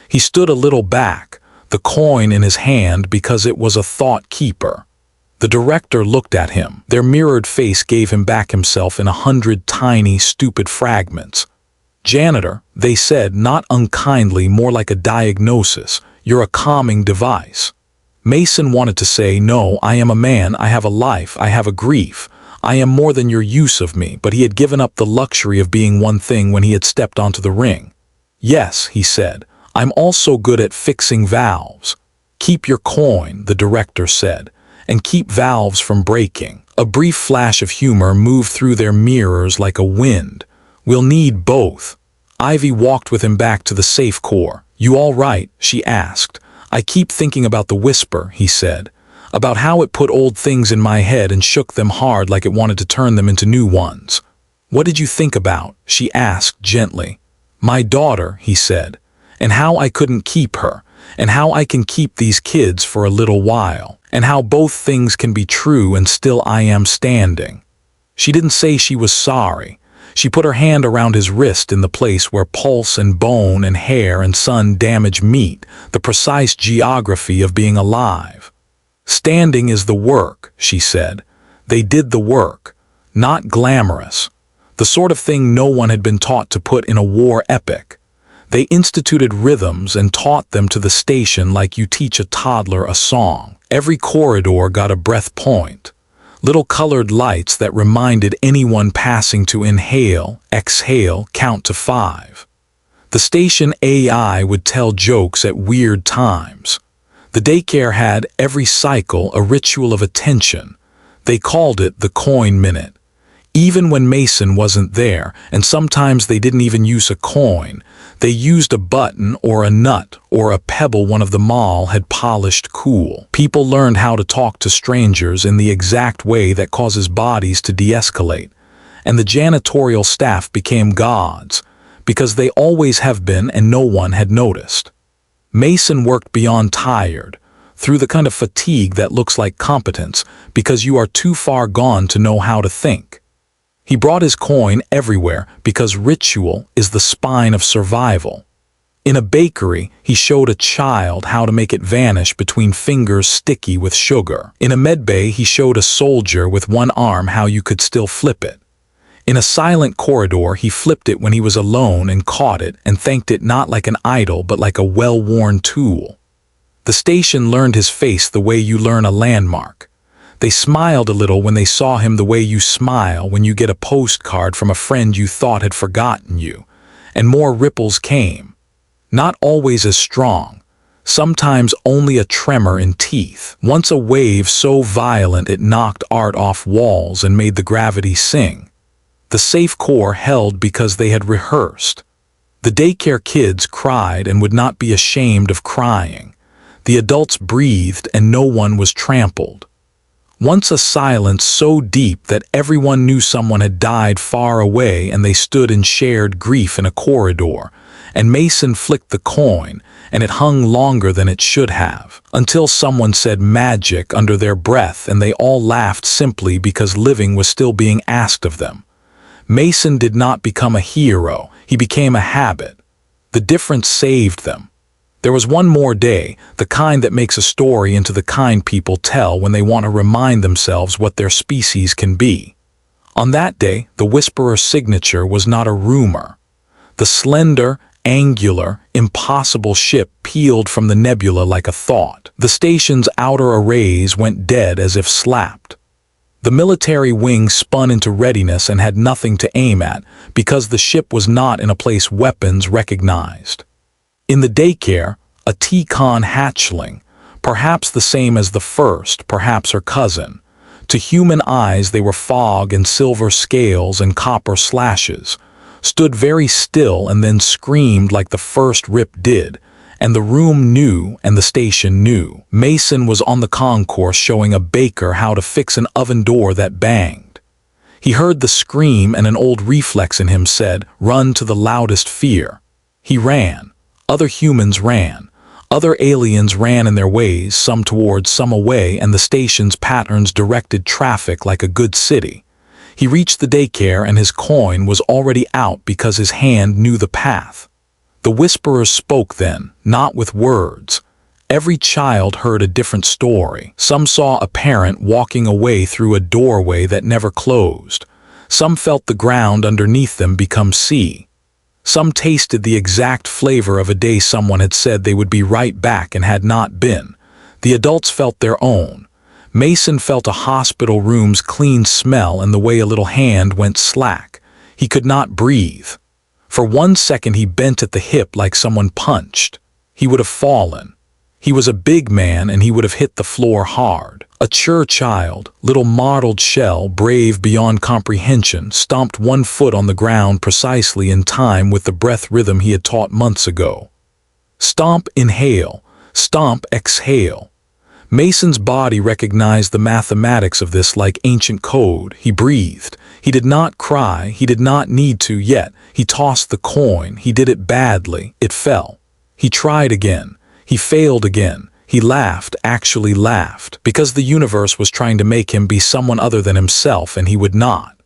S1: He stood a little back, the coin in his hand because it was a thought keeper. The director looked at him. Their mirrored face gave him back himself in 100 tiny, stupid fragments. "Janitor," they said, not unkindly, more like a diagnosis, "you're a calming device." Mason wanted to say, "No, I am a man, I have a life, I have a grief. I am more than your use of me," but he had given up the luxury of being one thing when he had stepped onto the ring. "Yes," he said, "I'm also good at fixing valves." "Keep your coin," the director said, "and keep valves from breaking." A brief flash of humor moved through their mirrors like a wind. "We'll need both." Ivy walked with him back to the safe core. "You all right?" she asked. "I keep thinking about the whisper," he said, "about how it put old things in my head and shook them hard like it wanted to turn them into new ones." "What did you think about?" she asked gently. "My daughter," he said, "and how I couldn't keep her, and how I can keep these kids for a little while, and how both things can be true and still I am standing." She didn't say she was sorry. She put her hand around his wrist in the place where pulse and bone and hair and sun damage meet, the precise geography of being alive. "Standing is the work," she said. "They did the work. Not glamorous. The sort of thing no one had been taught to put in a war epic. They instituted rhythms and taught them to the station like you teach a toddler a song. Every corridor got a breath point. Little colored lights that reminded anyone passing to inhale, exhale, count to 5. The station AI would tell jokes at weird times. The daycare had, every cycle, a ritual of attention. They called it the coin minute. Even when Mason wasn't there, and sometimes they didn't even use a coin, they used a button or a nut or a pebble one of the mall had polished cool. People learned how to talk to strangers in the exact way that causes bodies to de-escalate, and the janitorial staff became gods, because they always have been and no one had noticed. Mason worked beyond tired, through the kind of fatigue that looks like competence because you are too far gone to know how to think. He brought his coin everywhere because ritual is the spine of survival. In a bakery, he showed a child how to make it vanish between fingers sticky with sugar. In a medbay, he showed a soldier with one arm how you could still flip it. In a silent corridor, he flipped it when he was alone and caught it and thanked it not like an idol but like a well-worn tool. The station learned his face the way you learn a landmark. They smiled a little when they saw him the way you smile when you get a postcard from a friend you thought had forgotten you, and more ripples came. Not always as strong, sometimes only a tremor in teeth. Once a wave so violent it knocked art off walls and made the gravity sing. The safe core held because they had rehearsed. The daycare kids cried and would not be ashamed of crying. The adults breathed and no one was trampled. Once a silence so deep that everyone knew someone had died far away and they stood in shared grief in a corridor, and Mason flicked the coin and it hung longer than it should have, until someone said magic under their breath and they all laughed simply because living was still being asked of them. Mason did not become a hero, he became a habit. The difference saved them. There was one more day, the kind that makes a story into the kind people tell when they want to remind themselves what their species can be. On that day, the Whisperer's signature was not a rumor. The slender, angular, impossible ship peeled from the nebula like a thought. The station's outer arrays went dead as if slapped. The military wing spun into readiness and had nothing to aim at because the ship was not in a place weapons recognized. In the daycare, a T-Con hatchling, perhaps the same as the first, perhaps her cousin. To human eyes they were fog and silver scales and copper slashes, stood very still and then screamed like the first rip did, and the room knew and the station knew. Mason was on the concourse showing a baker how to fix an oven door that banged. He heard the scream and an old reflex in him said, "Run to the loudest fear." He ran. Other humans ran. Other aliens ran in their ways, some towards, some away, and the station's patterns directed traffic like a good city. He reached the daycare and his coin was already out because his hand knew the path. The Whisperers spoke then, not with words. Every child heard a different story. Some saw a parent walking away through a doorway that never closed. Some felt the ground underneath them become sea. Some tasted the exact flavor of a day someone had said they would be right back and had not been. The adults felt their own. Mason felt a hospital room's clean smell and the way a little hand went slack. He could not breathe. For 1 second he bent at the hip like someone punched. He would have fallen. He was a big man and he would have hit the floor hard. A mature child, little mottled shell, brave beyond comprehension, stomped 1 foot on the ground precisely in time with the breath rhythm he had taught months ago. Stomp, inhale. Stomp, exhale. Mason's body recognized the mathematics of this like ancient code. He breathed. He did not cry. He did not need to yet. He tossed the coin. He did it badly. It fell. He tried again. He failed again. He laughed, actually laughed, because the universe was trying to make him be someone other than himself, and he would not.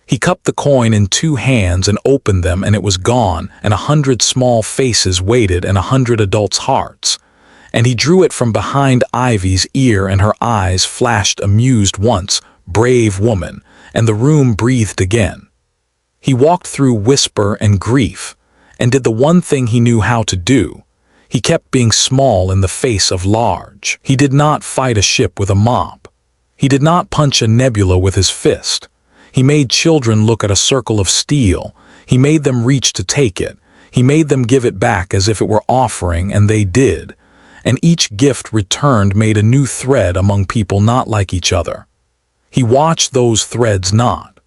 S1: He cupped the coin in 2 hands and opened them, and it was gone, and 100 small faces waited and 100 adults' hearts. And he drew it from behind Ivy's ear, and her eyes flashed amused once, brave woman, and the room breathed again. He walked through whisper and grief, and did the one thing he knew how to do. He kept being small in the face of large. He did not fight a ship with a mop. He did not punch a nebula with his fist. He made children look at a circle of steel. He made them reach to take it. He made them give it back as if it were offering, and they did. And each gift returned made a new thread among people not like each other. He watched those threads knot.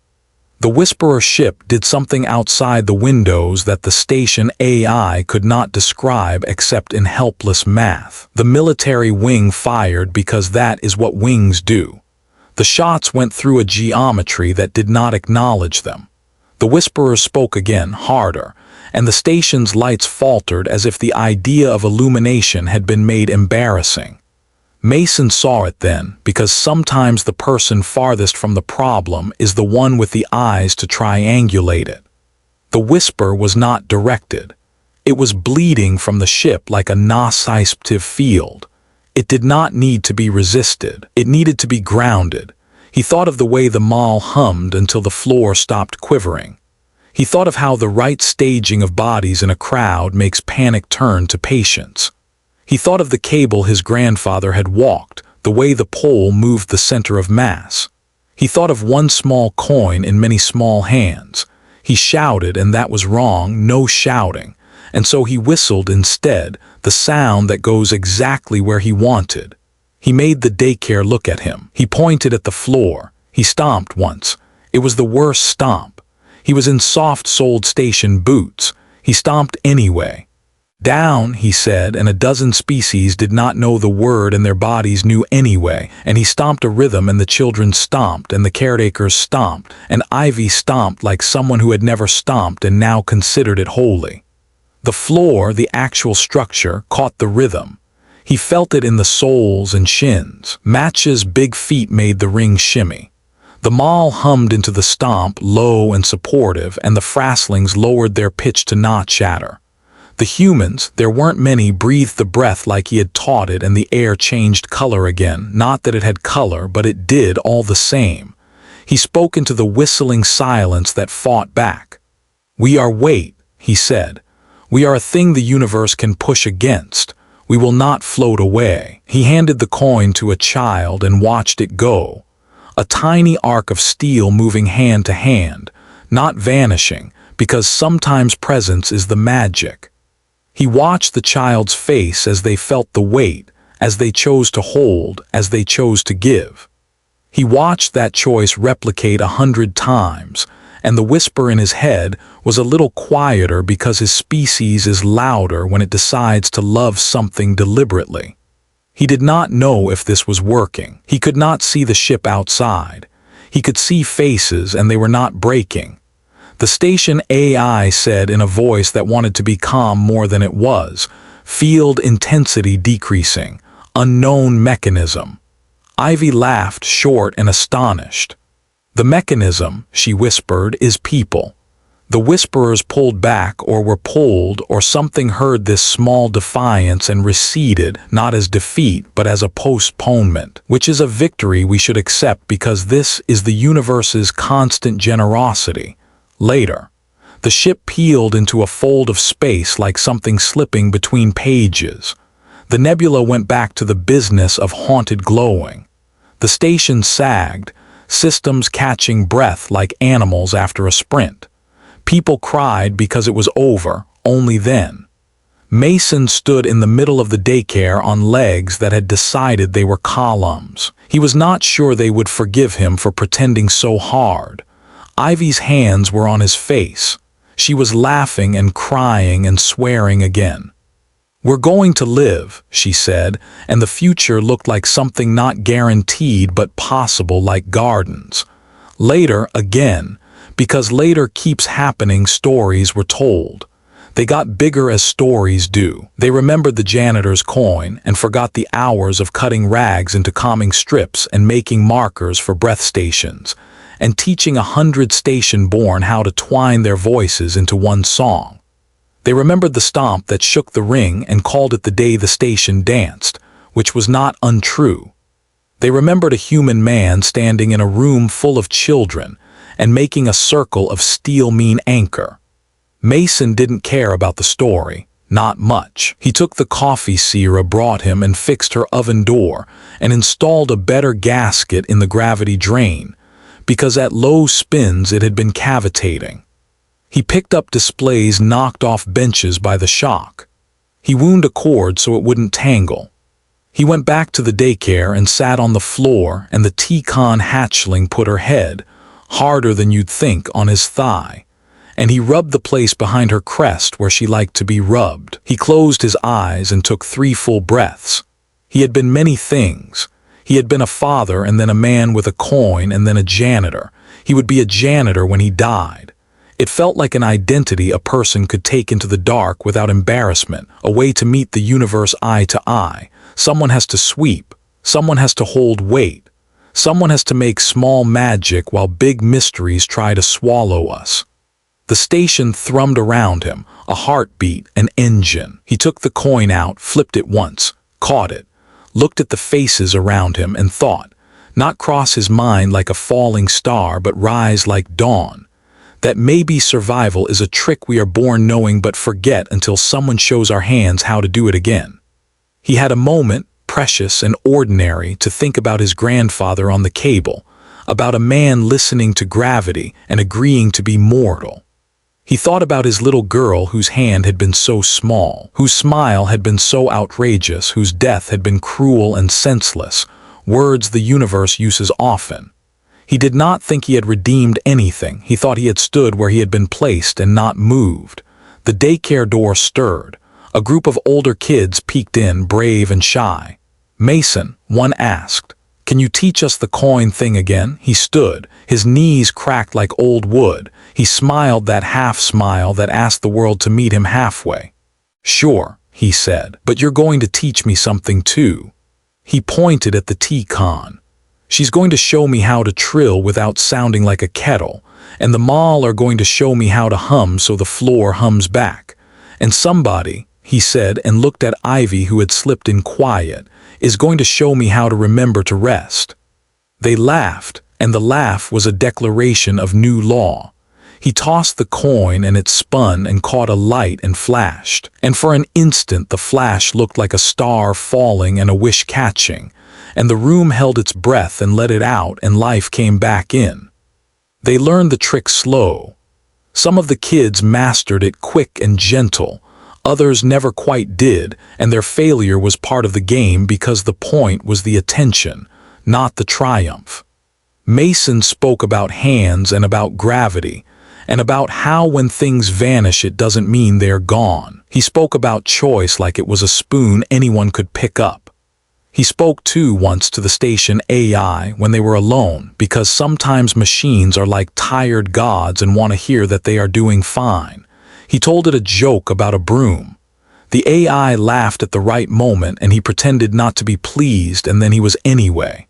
S1: The Whisperer ship did something outside the windows that the station AI could not describe except in helpless math. The military wing fired because that is what wings do. The shots went through a geometry that did not acknowledge them. The Whisperer spoke again, harder, and the station's lights faltered as if the idea of illumination had been made embarrassing. Mason saw it then, because sometimes the person farthest from the problem is the one with the eyes to triangulate it. The whisper was not directed. It was bleeding from the ship like a nociceptive field. It did not need to be resisted. It needed to be grounded. He thought of the way the mall hummed until the floor stopped quivering. He thought of how the right staging of bodies in a crowd makes panic turn to patience. He thought of the cable his grandfather had walked, the way the pole moved the center of mass. He thought of one small coin in many small hands. He shouted, and that was wrong, no shouting. And so he whistled instead, the sound that goes exactly where he wanted. He made the daycare look at him. He pointed at the floor. He stomped once. It was the worst stomp. He was in soft-soled station boots. He stomped anyway. Down, he said, and a dozen species did not know the word and their bodies knew anyway, and he stomped a rhythm and the children stomped and the caretakers stomped, and Ivy stomped like someone who had never stomped and now considered it holy. The floor, the actual structure, caught the rhythm. He felt it in the soles and shins. Match's big feet made the ring shimmy. The mall hummed into the stomp, low and supportive, and the frasslings lowered their pitch to not chatter. The humans, there weren't many, breathed the breath like he had taught it, and the air changed color again. Not that it had color, but it did all the same. He spoke into the whistling silence that fought back. "We are weight," he said. "We are a thing the universe can push against. We will not float away." He handed the coin to a child and watched it go. A tiny arc of steel moving hand to hand, not vanishing, because sometimes presence is the magic. He watched the child's face as they felt the weight, as they chose to hold, as they chose to give. He watched that choice replicate 100 times, and the whisper in his head was a little quieter because his species is louder when it decides to love something deliberately. He did not know if this was working. He could not see the ship outside. He could see faces, and they were not breaking. The station AI said in a voice that wanted to be calm more than it was, "Field intensity decreasing. Unknown mechanism." Ivy laughed, short and astonished. "The mechanism," she whispered, "is people." The whisperers pulled back or were pulled, or something heard this small defiance and receded, not as defeat but as a postponement, which is a victory we should accept because this is the universe's constant generosity. Later, the ship peeled into a fold of space like something slipping between pages. The nebula went back to the business of haunted glowing. The station sagged, systems catching breath like animals after a sprint. People cried because it was over, only then. Mason stood in the middle of the daycare on legs that had decided they were columns. He was not sure they would forgive him for pretending so hard. Ivy's hands were on his face. She was laughing and crying and swearing again. "We're going to live," she said, and the future looked like something not guaranteed but possible, like gardens. Later, again, because later keeps happening, stories were told. They got bigger as stories do. They remembered the janitor's coin and forgot the hours of cutting rags into calming strips and making markers for breath stations, and teaching 100 station-born how to twine their voices into one song. They remembered the stomp that shook the ring and called it the day the station danced, which was not untrue. They remembered a human man standing in a room full of children and making a circle of steel mean anchor. Mason didn't care about the story, not much. He took the coffee Sierra brought him and fixed her oven door and installed a better gasket in the gravity drain, because at low spins it had been cavitating. He picked up displays knocked off benches by the shock. He wound a cord so it wouldn't tangle. He went back to the daycare and sat on the floor, and the T-Con hatchling put her head, harder than you'd think, on his thigh, and he rubbed the place behind her crest where she liked to be rubbed. He closed his eyes and took 3 full breaths. He had been many things. He had been a father, and then a man with a coin, and then a janitor. He would be a janitor when he died. It felt like an identity a person could take into the dark without embarrassment, a way to meet the universe eye to eye. Someone has to sweep. Someone has to hold weight. Someone has to make small magic while big mysteries try to swallow us. The station thrummed around him, a heartbeat, an engine. He took the coin out, flipped it once, caught it, looked at the faces around him and thought, not cross his mind like a falling star but rise like dawn, that maybe survival is a trick we are born knowing but forget until someone shows our hands how to do it again. He had a moment, precious and ordinary, to think about his grandfather on the cable, about a man listening to gravity and agreeing to be mortal. He thought about his little girl whose hand had been so small, whose smile had been so outrageous, whose death had been cruel and senseless, words the universe uses often. He did not think he had redeemed anything. He thought he had stood where he had been placed and not moved. The daycare door stirred. A group of older kids peeked in, brave and shy. "Mason," one asked, "can you teach us the coin thing again?" He stood, his knees cracked like old wood. He smiled that half-smile that asked the world to meet him halfway. "Sure," he said, "but you're going to teach me something too." He pointed at the T-Con. "She's going to show me how to trill without sounding like a kettle, and the mall are going to show me how to hum so the floor hums back. And somebody," he said and looked at Ivy who had slipped in quiet, "is going to show me how to remember to rest." They laughed, and the laugh was a declaration of new law. He tossed the coin and it spun and caught a light and flashed, and for an instant the flash looked like a star falling and a wish catching, and the room held its breath and let it out and life came back in. They learned the trick slow. Some of the kids mastered it quick and gentle, others never quite did, and their failure was part of the game because the point was the attention, not the triumph. Mason spoke about hands and about gravity, and about how when things vanish it doesn't mean they're gone. He spoke about choice like it was a spoon anyone could pick up. He spoke too once to the station AI when they were alone, because sometimes machines are like tired gods and want to hear that they are doing fine. He told it a joke about a broom. The AI laughed at the right moment and he pretended not to be pleased, and then he was anyway.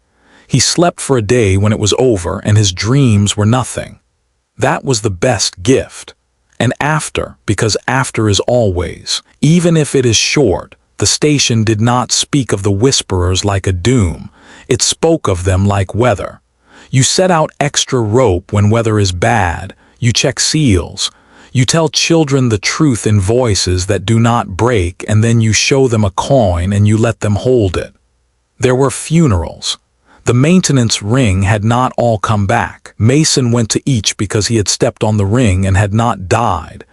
S1: He slept for a day when it was over and his dreams were nothing. That was the best gift. And after, because after is always, even if it is short, the station did not speak of the whisperers like a doom. It spoke of them like weather. You set out extra rope when weather is bad. You check seals. You tell children the truth in voices that do not break, and then you show them a coin and you let them hold it. There were funerals. The maintenance ring had not all come back. Mason went to each because he had stepped on the ring and had not died,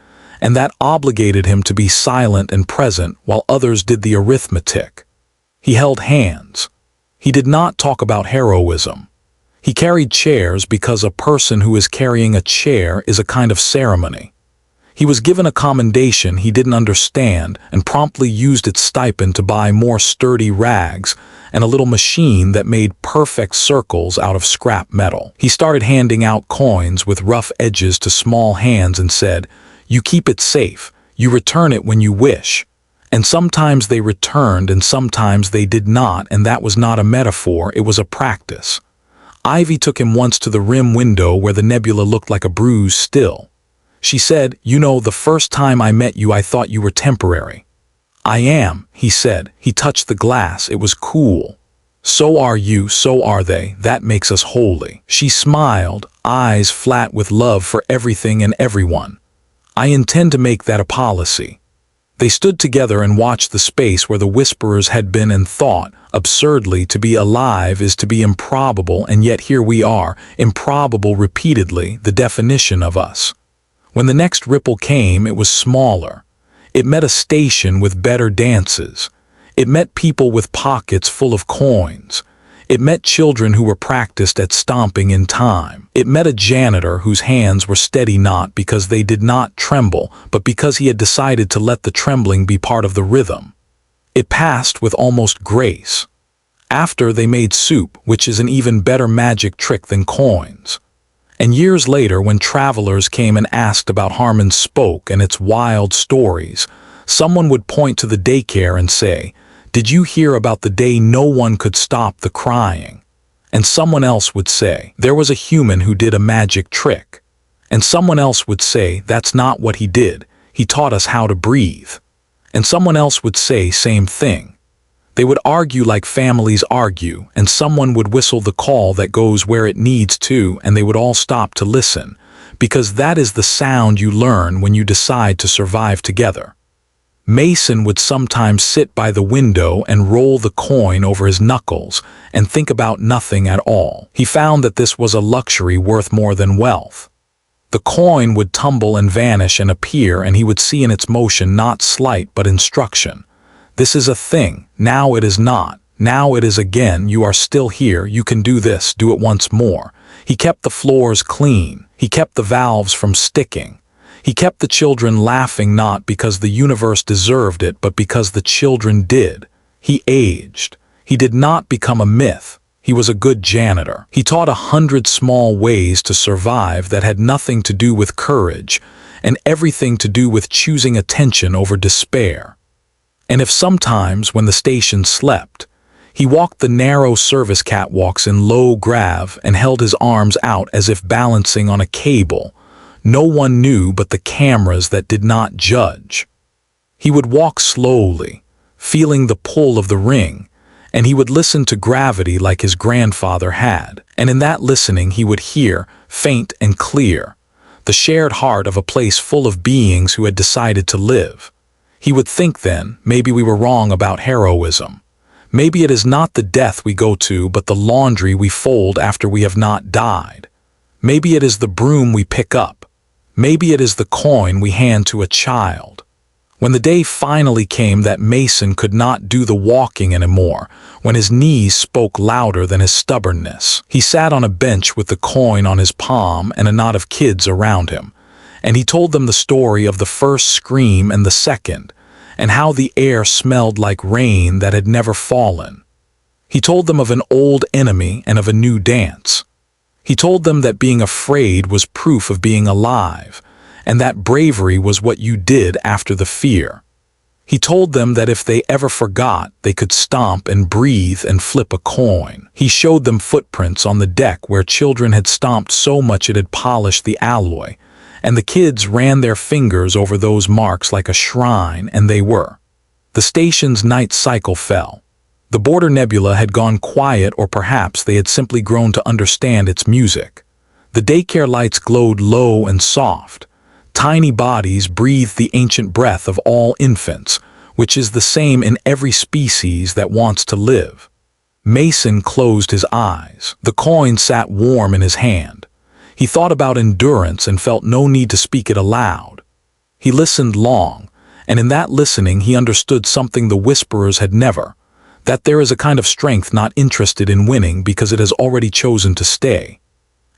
S1: and that obligated him to be silent and present while others did the arithmetic. He held hands. He did not talk about heroism. He carried chairs because a person who is carrying a chair is a kind of ceremony. He was given a commendation he didn't understand and promptly used its stipend to buy more sturdy rags and a little machine that made perfect circles out of scrap metal. He started handing out coins with rough edges to small hands and said, "You keep it safe. You return it when you wish." And sometimes they returned and sometimes they did not, and that was not a metaphor, it was a practice. Ivy took him once to the rim window where the nebula looked like a bruise still. She said, "You know, the first time I met you I thought you were temporary." "I am," he said. He touched the glass. It was cool. "So are you, so are they. That makes us holy." She smiled, eyes flat with love for everything and everyone. "I intend to make that a policy." They stood together and watched the space where the whisperers had been and thought, absurdly, to be alive is to be improbable, and yet here we are, improbable repeatedly, the definition of us. When the next ripple came, it was smaller. It met a station with better dances. It met people with pockets full of coins. It met children who were practiced at stomping in time. It met a janitor whose hands were steady not because they did not tremble, but because he had decided to let the trembling be part of the rhythm. It passed with almost grace. After, they made soup, which is an even better magic trick than coins. And years later, when travelers came and asked about Harmon's Spoke and its wild stories, someone would point to the daycare and say, "Did you hear about the day no one could stop the crying?" And someone else would say, "There was a human who did a magic trick." And someone else would say, "That's not what he did. He taught us how to breathe." And someone else would say, "Same thing." They would argue like families argue, and someone would whistle the call that goes where it needs to, and they would all stop to listen, because that is the sound you learn when you decide to survive together. Mason would sometimes sit by the window and roll the coin over his knuckles and think about nothing at all. He found that this was a luxury worth more than wealth. The coin would tumble and vanish and appear, and he would see in its motion not slight but instruction. This is a thing, now it is not, now it is again, you are still here, you can do this, do it once more. He kept the floors clean, he kept the valves from sticking. He kept the children laughing not because the universe deserved it, but because the children did. He aged. He did not become a myth. He was a good janitor. He taught 100 small ways to survive that had nothing to do with courage and everything to do with choosing attention over despair. And if sometimes, when the station slept, he walked the narrow service catwalks in low grav and held his arms out as if balancing on a cable, no one knew but the cameras that did not judge. He would walk slowly, feeling the pull of the ring, and he would listen to gravity like his grandfather had. And in that listening he would hear, faint and clear, the shared heart of a place full of beings who had decided to live. He would think then, maybe we were wrong about heroism. Maybe it is not the death we go to, but the laundry we fold after we have not died. Maybe it is the broom we pick up. Maybe it is the coin we hand to a child. When the day finally came that Mason could not do the walking anymore, when his knees spoke louder than his stubbornness, he sat on a bench with the coin on his palm and a knot of kids around him. And he told them the story of the first scream and the second, and how the air smelled like rain that had never fallen. He told them of an old enemy and of a new dance. He told them that being afraid was proof of being alive, and that bravery was what you did after the fear. He told them that if they ever forgot, they could stomp and breathe and flip a coin. He showed them footprints on the deck where children had stomped so much it had polished the alloy, and the kids ran their fingers over those marks like a shrine, and they were. The station's night cycle fell. The border nebula had gone quiet, or perhaps they had simply grown to understand its music. The daycare lights glowed low and soft. Tiny bodies breathe the ancient breath of all infants, which is the same in every species that wants to live. Mason closed his eyes. The coin sat warm in his hand. He thought about endurance and felt no need to speak it aloud. He listened long, and in that listening he understood something the Whisperers had never, that there is a kind of strength not interested in winning because it has already chosen to stay.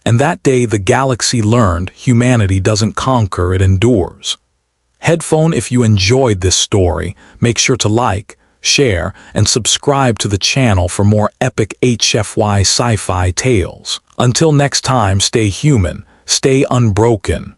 S1: And that day the galaxy learned humanity doesn't conquer, it endures. Headphone, if you enjoyed this story, make sure to like, share, and subscribe to the channel for more epic HFY sci-fi tales. Until next time, stay human, stay unbroken.